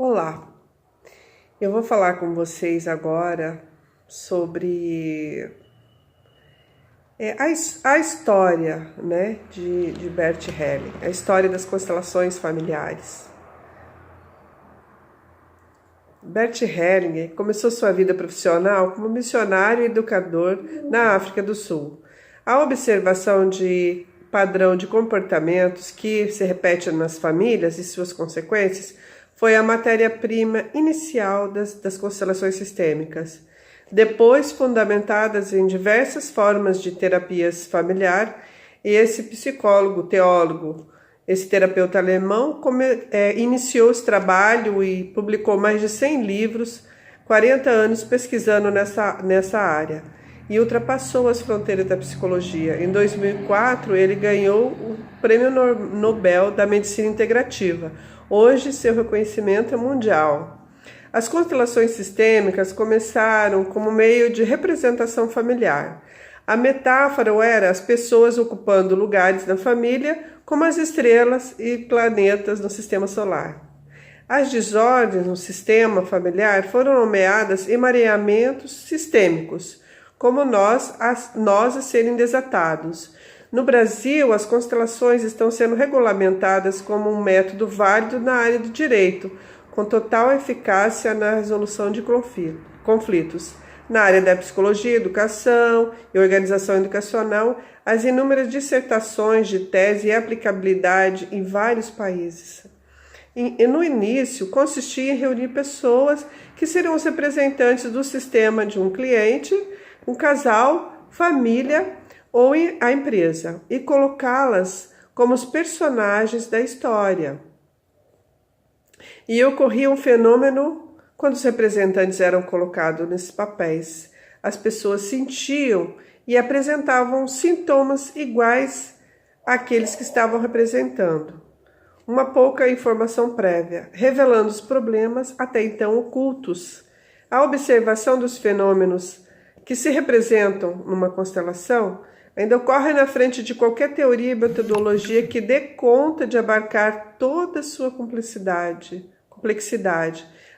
Olá, eu vou falar com vocês agora sobre a história, né, de Bert Helling, a história das constelações familiares. Bert Hellinger começou sua vida profissional como missionário e educador na África do Sul. A observação de padrão de comportamentos que se repete nas famílias e suas consequências foi a matéria-prima inicial das constelações sistêmicas. Depois, fundamentadas em diversas formas de terapias familiar, esse psicólogo, teólogo, esse terapeuta alemão iniciou esse trabalho e publicou mais de 100 livros, 40 anos pesquisando nessa área, e ultrapassou as fronteiras da psicologia. Em 2004, ele ganhou o Prêmio Nobel da Medicina Integrativa. Hoje, seu reconhecimento é mundial. As constelações sistêmicas começaram como meio de representação familiar. A metáfora era as pessoas ocupando lugares na família, como as estrelas e planetas no sistema solar. As desordens no sistema familiar foram nomeadas emaranhamentos sistêmicos, como nós a serem desatados. No Brasil, as constelações estão sendo regulamentadas como um método válido na área do direito, com total eficácia na resolução de conflitos. Na área da psicologia, educação e organização educacional, as inúmeras dissertações de tese e aplicabilidade em vários países. E no início, consistia em reunir pessoas que seriam os representantes do sistema de um cliente, um casal, família ou a empresa, e colocá-las como os personagens da história. E ocorria um fenômeno quando os representantes eram colocados nesses papéis. As pessoas sentiam e apresentavam sintomas iguais àqueles que estavam representando. Uma pouca informação prévia, revelando os problemas até então ocultos. A observação dos fenômenos que se representam numa constelação ainda ocorre na frente de qualquer teoria e metodologia que dê conta de abarcar toda a sua complexidade.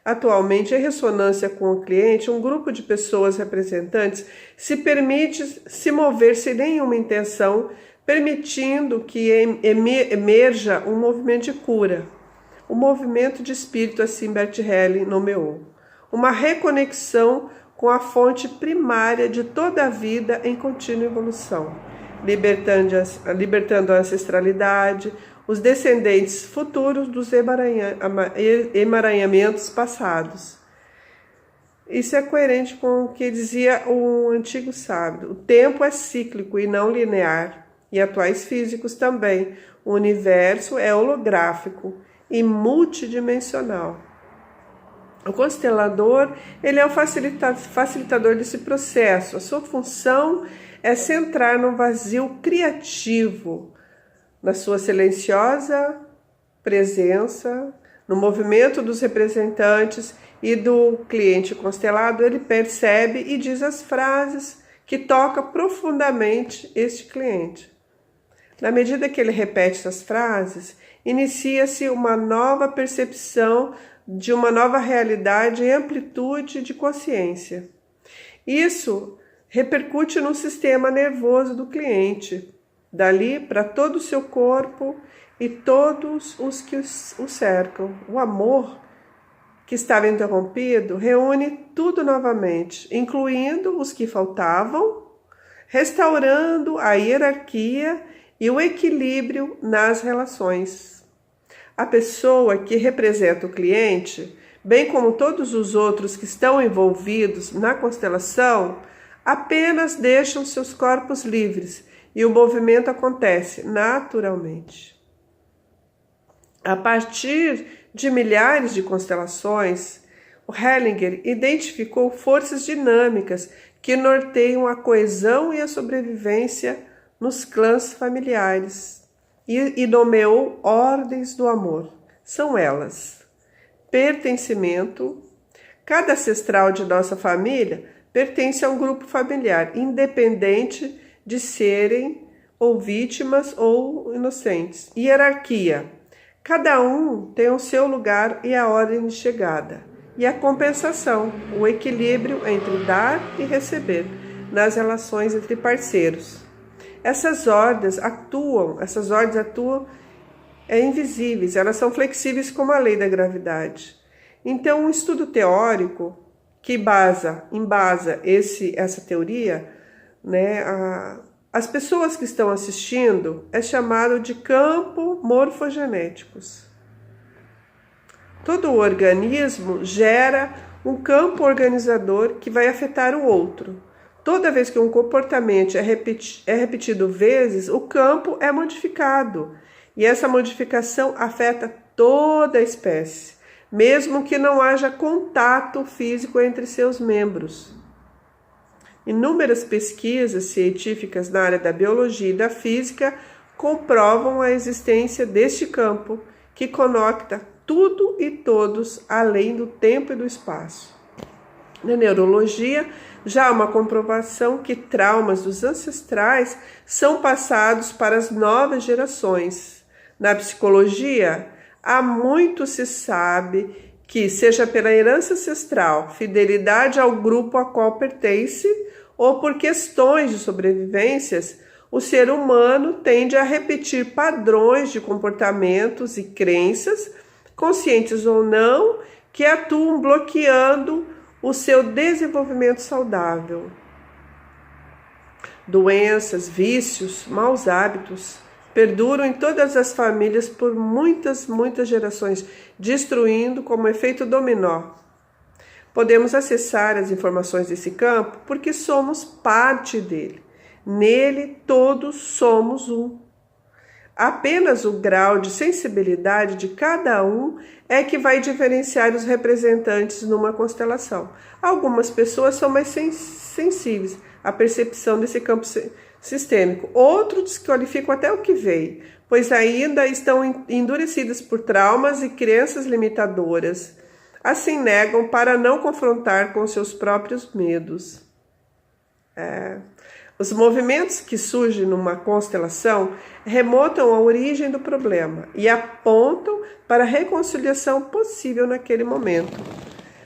Atualmente, em ressonância com o cliente, um grupo de pessoas representantes se permite se mover sem nenhuma intenção, permitindo que emerja um movimento de cura. O movimento de espírito, assim Bert Helling nomeou. Uma reconexão com a fonte primária de toda a vida em contínua evolução, libertando a ancestralidade, os descendentes futuros dos emaranhamentos passados. Isso é coerente com o que dizia o antigo sábio. O tempo é cíclico e não linear, e atuais físicos também. O universo é holográfico e multidimensional. O constelador, ele é o facilitador desse processo. A sua função é centrar no vazio criativo, na sua silenciosa presença, no movimento dos representantes e do cliente constelado. Ele percebe e diz as frases que tocam profundamente este cliente. Na medida que ele repete essas frases, inicia-se uma nova percepção de uma nova realidade e amplitude de consciência. Isso repercute no sistema nervoso do cliente, dali para todo o seu corpo e todos os que o cercam. O amor que estava interrompido reúne tudo novamente, incluindo os que faltavam, restaurando a hierarquia e o equilíbrio nas relações. A pessoa que representa o cliente, bem como todos os outros que estão envolvidos na constelação, apenas deixam seus corpos livres e o movimento acontece naturalmente. A partir de milhares de constelações, o Hellinger identificou forças dinâmicas que norteiam a coesão e a sobrevivência nos clãs familiares e nomeou ordens do amor. São elas: pertencimento. Cada ancestral de nossa família pertence a um grupo familiar, independente de serem ou vítimas ou inocentes. Hierarquia. Cada um tem o seu lugar e a ordem de chegada, e a compensação, o equilíbrio entre dar e receber nas relações entre parceiros. Essas ordens atuam invisíveis, elas são flexíveis como a lei da gravidade. Então, um estudo teórico que embasa essa teoria, né, as pessoas que estão assistindo é chamado de campo morfogenéticos. Todo o organismo gera um campo organizador que vai afetar o outro. Toda vez que um comportamento é repetido vezes, o campo é modificado. E essa modificação afeta toda a espécie, mesmo que não haja contato físico entre seus membros. Inúmeras pesquisas científicas na área da biologia e da física comprovam a existência deste campo, que conecta tudo e todos além do tempo e do espaço. Na neurologia, já há uma comprovação que traumas dos ancestrais são passados para as novas gerações. Na psicologia, há muito se sabe que, seja pela herança ancestral, fidelidade ao grupo a qual pertence, ou por questões de sobrevivências, o ser humano tende a repetir padrões de comportamentos e crenças, conscientes ou não, que atuam bloqueando o seu desenvolvimento saudável. Doenças, vícios, maus hábitos perduram em todas as famílias por muitas gerações, destruindo como efeito dominó. Podemos acessar as informações desse campo porque somos parte dele. Nele todos somos um. Apenas o grau de sensibilidade de cada um é que vai diferenciar os representantes numa constelação. Algumas pessoas são mais sensíveis à percepção desse campo sistêmico. Outros desqualificam até o que veio, pois ainda estão endurecidas por traumas e crenças limitadoras. Assim negam para não confrontar com seus próprios medos. Os movimentos que surgem numa constelação remontam à origem do problema e apontam para a reconciliação possível naquele momento.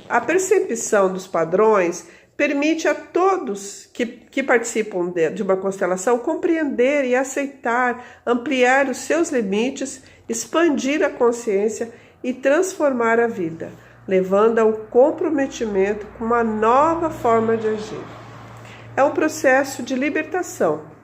A percepção dos padrões permite a todos que participam de uma constelação compreender e aceitar, ampliar os seus limites, expandir a consciência e transformar a vida, levando ao comprometimento com uma nova forma de agir. É um processo de libertação.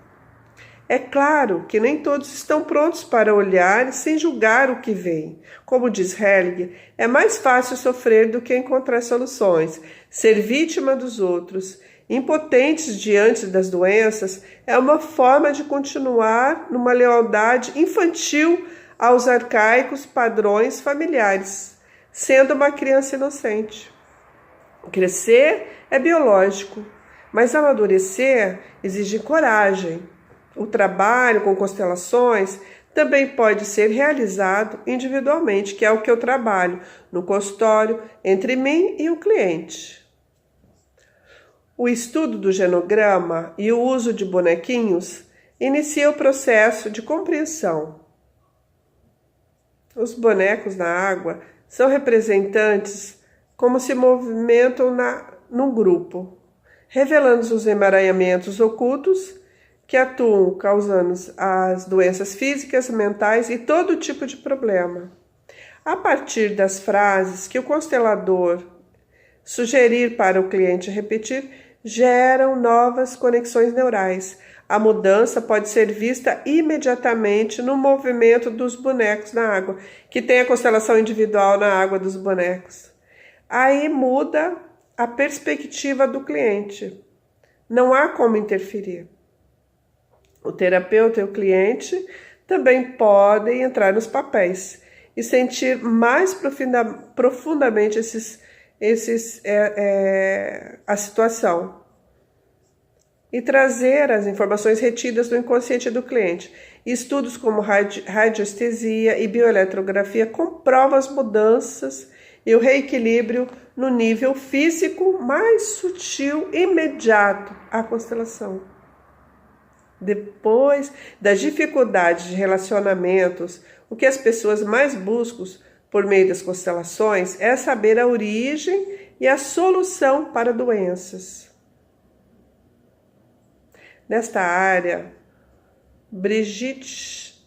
É claro que nem todos estão prontos para olhar sem julgar o que vem. Como diz Hellinger, é mais fácil sofrer do que encontrar soluções. Ser vítima dos outros, impotentes diante das doenças, é uma forma de continuar numa lealdade infantil aos arcaicos padrões familiares, sendo uma criança inocente. Crescer é biológico, mas amadurecer exige coragem. O trabalho com constelações também pode ser realizado individualmente, que é o que eu trabalho no consultório entre mim e o cliente. O estudo do genograma e o uso de bonequinhos inicia o processo de compreensão. Os bonecos na água são representantes como se movimentam num grupo, revelando os emaranhamentos ocultos que atuam causando as doenças físicas, mentais e todo tipo de problema. A partir das frases que o constelador sugerir para o cliente repetir, geram novas conexões neurais. A mudança pode ser vista imediatamente no movimento dos bonecos na água, que tem a constelação individual na água dos bonecos. Aí muda a perspectiva do cliente. Não há como interferir. O terapeuta e o cliente também podem entrar nos papéis e sentir mais profundamente a situação e trazer as informações retidas do inconsciente do cliente. Estudos como radiestesia e bioeletrografia comprovam as mudanças e o reequilíbrio no nível físico mais sutil e imediato à constelação. Depois das dificuldades de relacionamentos, o que as pessoas mais buscam por meio das constelações é saber a origem e a solução para doenças. Nesta área, Brigitte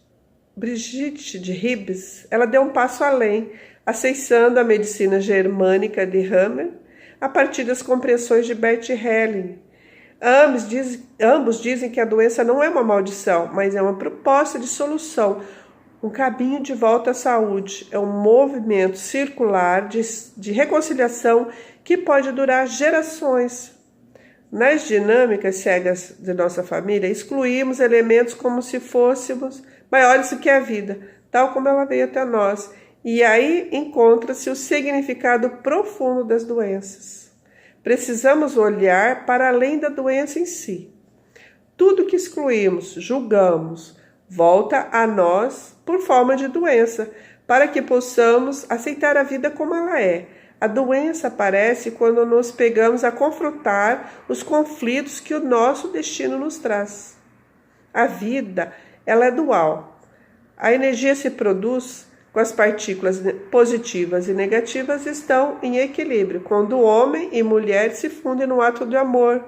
de Ribes, ela deu um passo além, acessando a medicina germânica de Hammer a partir das compreensões de Bert Helling. Ambos dizem que a doença não é uma maldição, mas é uma proposta de solução, um caminho de volta à saúde, é um movimento circular de reconciliação que pode durar gerações. Nas dinâmicas cegas de nossa família, excluímos elementos como se fôssemos maiores do que a vida, tal como ela veio até nós, e aí encontra-se o significado profundo das doenças. Precisamos olhar para além da doença em si. Tudo que excluímos, julgamos, volta a nós por forma de doença, para que possamos aceitar a vida como ela é. A doença aparece quando nos pegamos a confrontar os conflitos que o nosso destino nos traz. A vida, ela é dual. A energia se produz com as partículas positivas e negativas estão em equilíbrio, quando homem e mulher se fundem no ato de amor.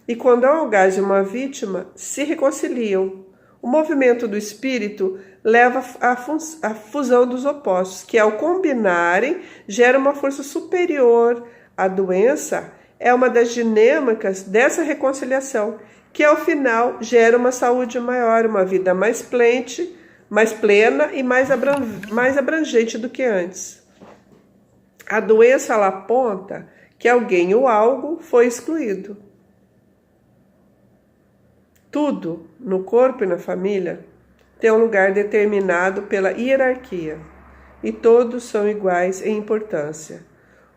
E quando há um orgasmo e uma vítima, se reconciliam. O movimento do espírito leva à fusão dos opostos, que ao combinarem gera uma força superior. A doença é uma das dinâmicas dessa reconciliação, que ao final gera uma saúde maior, uma vida mais plena e mais abrangente do que antes. A doença ela aponta que alguém ou algo foi excluído. Tudo, no corpo e na família, tem um lugar determinado pela hierarquia, e todos são iguais em importância.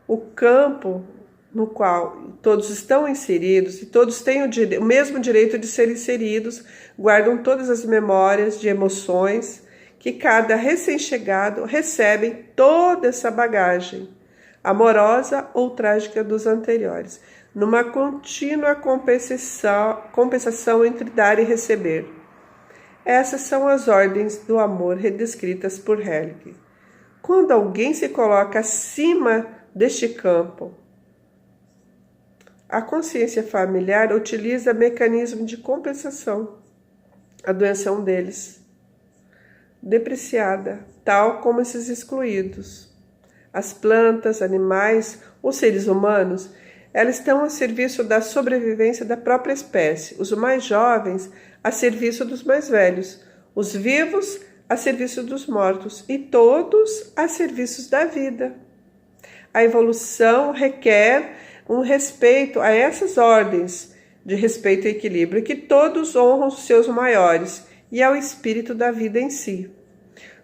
O campo no qual todos estão inseridos, e todos têm o mesmo direito de ser inseridos, guardam todas as memórias de emoções, que cada recém-chegado recebe toda essa bagagem, amorosa ou trágica dos anteriores, numa contínua compensação entre dar e receber. Essas são as ordens do amor redescritas por Helling. Quando alguém se coloca acima deste campo, a consciência familiar utiliza mecanismo de compensação. A doença é um deles. Depreciada, tal como esses excluídos. As plantas, animais ou seres humanos, elas estão a serviço da sobrevivência da própria espécie. Os mais jovens a serviço dos mais velhos. Os vivos a serviço dos mortos. E todos a serviço da vida. A evolução requer um respeito a essas ordens de respeito e equilíbrio, que todos honram os seus maiores e ao espírito da vida em si.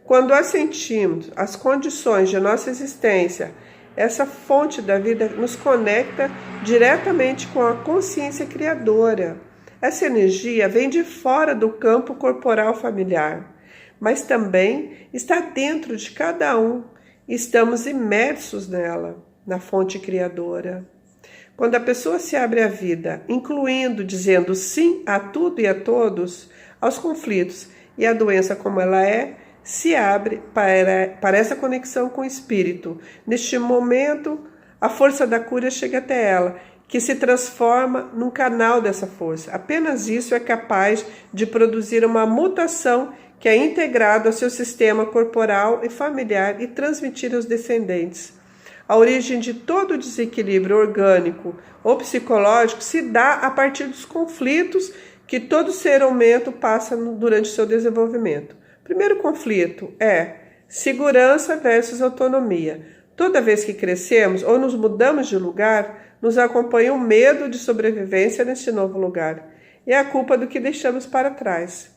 Quando assentimos as condições de nossa existência, essa fonte da vida nos conecta diretamente com a consciência criadora. Essa energia vem de fora do campo corporal familiar, mas também está dentro de cada um. Estamos imersos nela, na fonte criadora. Quando a pessoa se abre à vida, incluindo, dizendo sim a tudo e a todos, aos conflitos e à doença como ela é, se abre para essa conexão com o espírito. Neste momento, a força da cura chega até ela, que se transforma num canal dessa força. Apenas isso é capaz de produzir uma mutação que é integrada ao seu sistema corporal e familiar e transmitir aos descendentes. A origem de todo o desequilíbrio orgânico ou psicológico se dá a partir dos conflitos que todo ser humano passa durante seu desenvolvimento. O primeiro conflito é segurança versus autonomia. Toda vez que crescemos ou nos mudamos de lugar, nos acompanha o medo de sobrevivência neste novo lugar. E é a culpa do que deixamos para trás.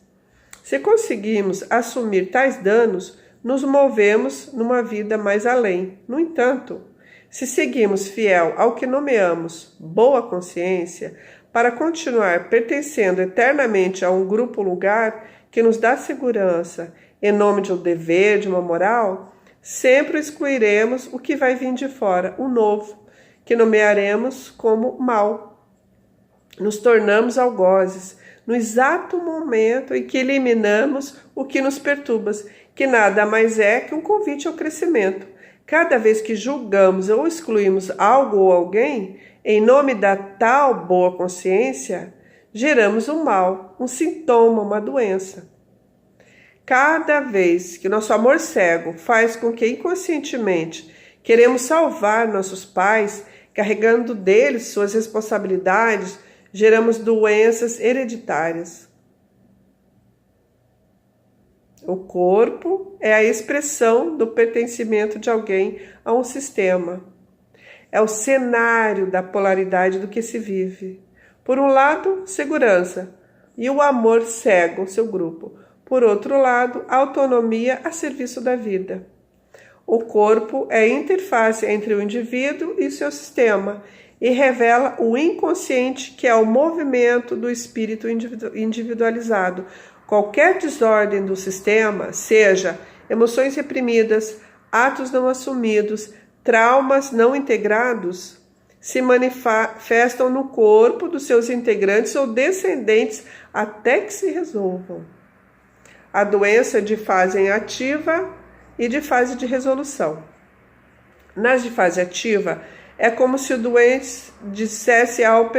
Se conseguimos assumir tais danos, nos movemos numa vida mais além. No entanto, se seguimos fiel ao que nomeamos boa consciência, para continuar pertencendo eternamente a um grupo-lugar que nos dá segurança, em nome de um dever, de uma moral, sempre excluiremos o que vai vir de fora, o novo, que nomearemos como mal. Nos tornamos algozes no exato momento em que eliminamos o que nos perturba que nada mais é que um convite ao crescimento. Cada vez que julgamos ou excluímos algo ou alguém, em nome da tal boa consciência, geramos um mal, um sintoma, uma doença. Cada vez que nosso amor cego faz com que inconscientemente queremos salvar nossos pais, carregando deles suas responsabilidades, geramos doenças hereditárias. O corpo é a expressão do pertencimento de alguém a um sistema. É o cenário da polaridade do que se vive. Por um lado, segurança e o amor cego, seu grupo. Por outro lado, autonomia a serviço da vida. O corpo é a interface entre o indivíduo e seu sistema e revela o inconsciente, que é o movimento do espírito individualizado. Qualquer desordem do sistema, seja emoções reprimidas, atos não assumidos, traumas não integrados, se manifestam no corpo dos seus integrantes ou descendentes até que se resolvam. A doença é de fase ativa e de fase de resolução. Nas de fase ativa, é como se o doente dissesse ao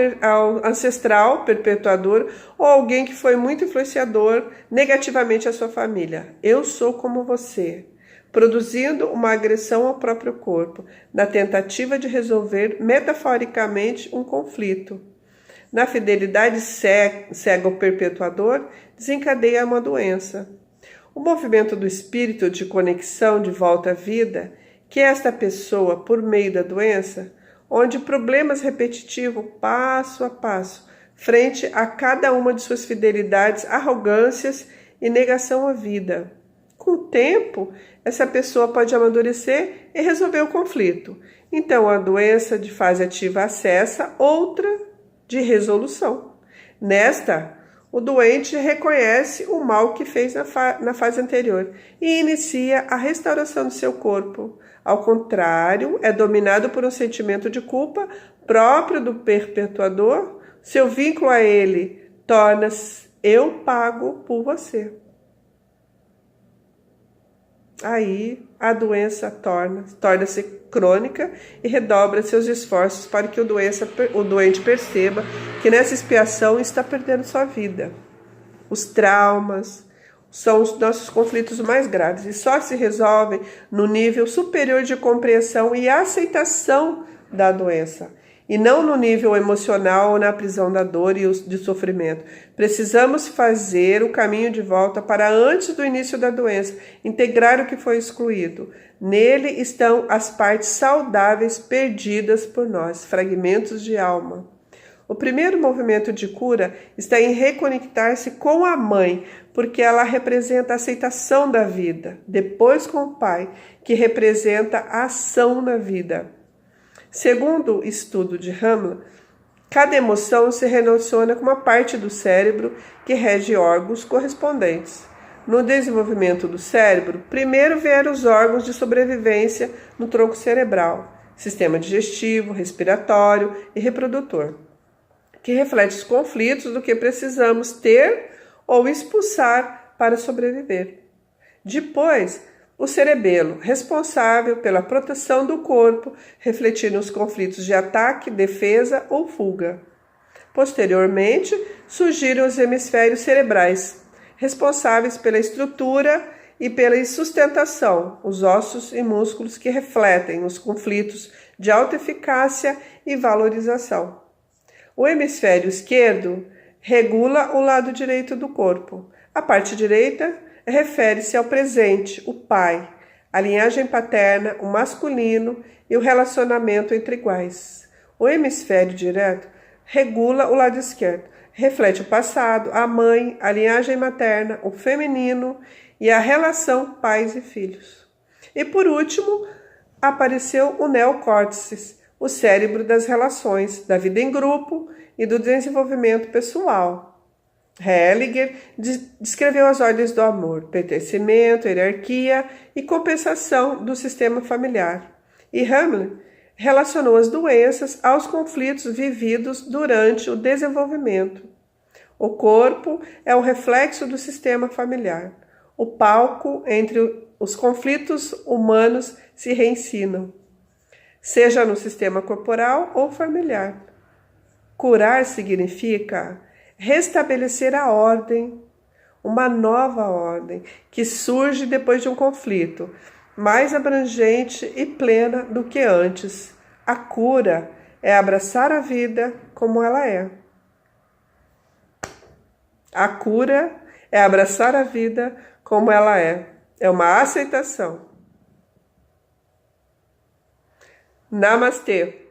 ancestral perpetuador ou alguém que foi muito influenciador negativamente à sua família: eu sou como você, produzindo uma agressão ao próprio corpo, na tentativa de resolver metaforicamente um conflito. Na fidelidade cega ao perpetuador, desencadeia uma doença. O movimento do espírito de conexão de volta à vida, que esta pessoa, por meio da doença, onde problemas repetitivos, passo a passo, frente a cada uma de suas fidelidades, arrogâncias e negação à vida. Com o tempo, essa pessoa pode amadurecer e resolver o conflito. Então, a doença de fase ativa acessa outra de resolução. Nesta, o doente reconhece o mal que fez na fase anterior e inicia a restauração do seu corpo. Ao contrário, é dominado por um sentimento de culpa próprio do perpetuador. Seu vínculo a ele torna-se: eu pago por você. Aí a doença torna-se crônica e redobra seus esforços para que o doente perceba que nessa expiação está perdendo sua vida. Os traumas são os nossos conflitos mais graves e só se resolvem no nível superior de compreensão e aceitação da doença, e não no nível emocional ou na prisão da dor e de sofrimento. Precisamos fazer o caminho de volta para antes do início da doença, integrar o que foi excluído. Nele estão as partes saudáveis perdidas por nós, fragmentos de alma. O primeiro movimento de cura está em reconectar-se com a mãe, porque ela representa a aceitação da vida, depois com o pai, que representa a ação na vida. Segundo o estudo de Hamlet, cada emoção se relaciona com uma parte do cérebro que rege órgãos correspondentes. No desenvolvimento do cérebro, primeiro vieram os órgãos de sobrevivência no tronco cerebral, sistema digestivo, respiratório e reprodutor, que reflete os conflitos do que precisamos ter ou expulsar para sobreviver. Depois, o cerebelo, responsável pela proteção do corpo, refletindo os conflitos de ataque, defesa ou fuga. Posteriormente, surgiram os hemisférios cerebrais, responsáveis pela estrutura e pela sustentação, os ossos e músculos que refletem os conflitos de autoeficácia e valorização. O hemisfério esquerdo regula o lado direito do corpo. A parte direita refere-se ao presente, o pai, a linhagem paterna, o masculino e o relacionamento entre iguais. O hemisfério direito regula o lado esquerdo, reflete o passado, a mãe, a linhagem materna, o feminino e a relação pais e filhos. E por último, apareceu o neocórtex, o cérebro das relações, da vida em grupo e do desenvolvimento pessoal. Hellinger descreveu as ordens do amor, pertencimento, hierarquia e compensação do sistema familiar. E Hamlet relacionou as doenças aos conflitos vividos durante o desenvolvimento. O corpo é o reflexo do sistema familiar. o palco entre os conflitos humanos se reensinam, seja no sistema corporal ou familiar. Curar significa restabelecer a ordem, uma nova ordem que surge depois de um conflito, mais abrangente e plena do que antes. A cura é abraçar a vida como ela é. A cura é abraçar a vida como ela é. É uma aceitação. Namastê.